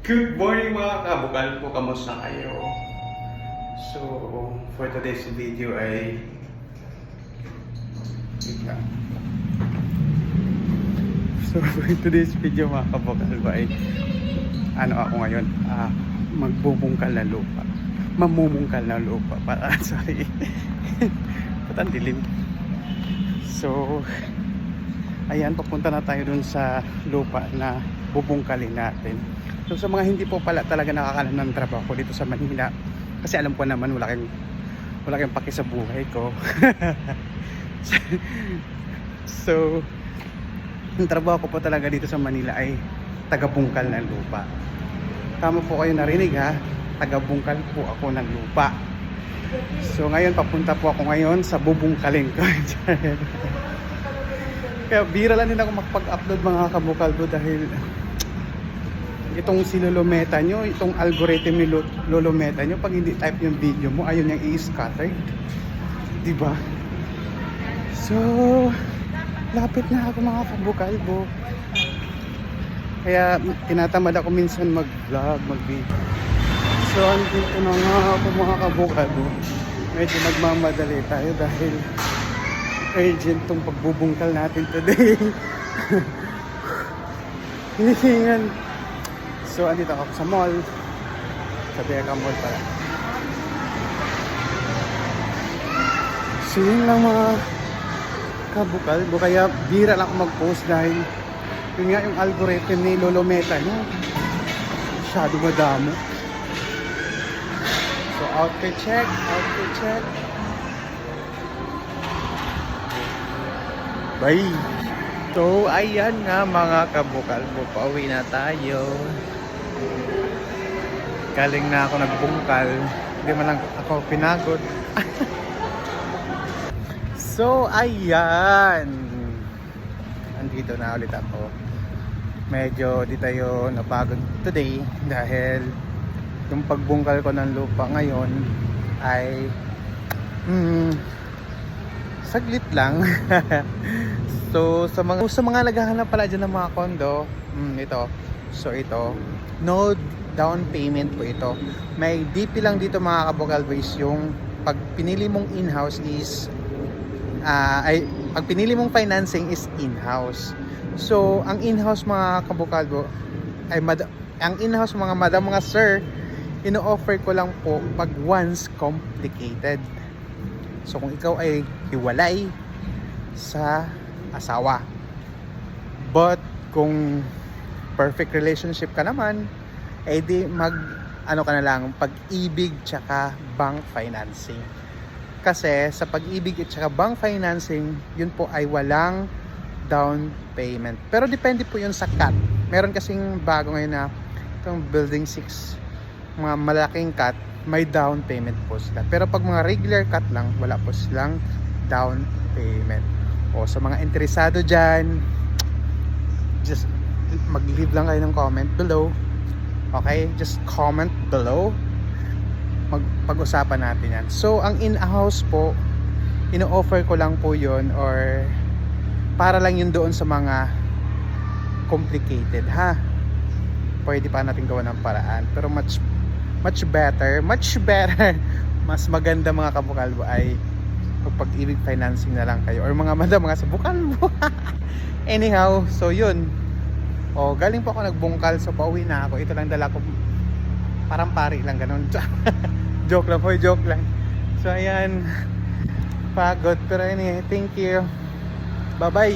Good morning mga kabukal po, kamusta kayo? So, for today's video ay for today's video mga kabukal po ay ako ngayon, magbubungkal na lupa. Mamumungkal na lupa sorry. Patang dilim. So, ayan, papunta na tayo dun sa lupa na bubungkalin natin. So sa mga hindi po pala talaga nakakalam ng trabaho dito sa Manila, kasi alam ko naman wala kayong paki sa buhay ko. So yung trabaho ko po talaga dito sa Manila ay taga-bungkal ng lupa. Tama po kayo narinig ha, taga-bungkal po ako ng lupa. So ngayon papunta po ako ngayon sa bubungkalin ko. Kaya bira lang din ako makapag-upload mga kabukalbo dahil itong si Lolometa nyo, itong algorithm ni Lolometa nyo, pag hindi type yung video mo, ayun yung i-scatter, diba? So lapit na ako mga kabukalbo, kaya tinatamad ako minsan mag-vlog, mag-video. So andito na nga ako mga kabukalbo, medyo nagmamadali tayo dahil urgent tong pagbubungkal natin today. Hinihingan. So andito ako sa mall, sa Bega Mall pala. So yun lang mga kabukalbo, kaya bira lang ako mag-post dahil yun nga yung algorithm ni Lolometa nyo, masyado madamo. So outfit check. Bye! So ayan nga mga kabukalbo, pauwi na tayo. Galing na ako nagbungkal, hindi man lang ako pinagod. So ayan, andito na ulit ako. Medyo di tayo napagod today dahil yung pagbungkal ko ng lupa ngayon ay saglit lang. So sa mga naghahanap pala dyan ng mga condo, ito. So ito, no down payment po ito. May DP lang dito mga kabukalbo, is yung pag pinili mong in-house is pag pinili mong financing is in-house. So ang in-house mga kabukalbo ay ang in-house mga madam, mga sir, ino-offer ko lang po pag once complicated. So kung ikaw ay hiwalay sa asawa, but kung perfect relationship ka naman, eh di ka na lang, pag-ibig tsaka bank financing. Kasi sa pag-ibig at tsaka bank financing, yun po ay walang down payment, pero depende po yun sa cut. Meron kasing bago ngayon na itong building 6, mga malaking cut, may down payment po sila, pero pag mga regular cut lang, wala po silang down payment. O sa mga interesado dyan, just mag-leave lang kayo ng comment below. Okay, just comment below, pag-usapan natin yan. So ang in-house po, ino-offer ko lang po yun, or para lang yun doon sa mga complicated ha. Pwede pa natin gawa ng paraan, pero much better mas maganda mga kabukalbo ay pag-ibig financing na lang kayo, or mga madam, mga sabukalbo. Anyhow, so yun. Galing po ako nagbungkal, so pauwi na ako. Ito lang dala ko, parang pari lang ganun. Joke lang. So ayan, pagod, pero anyway, thank you. Bye.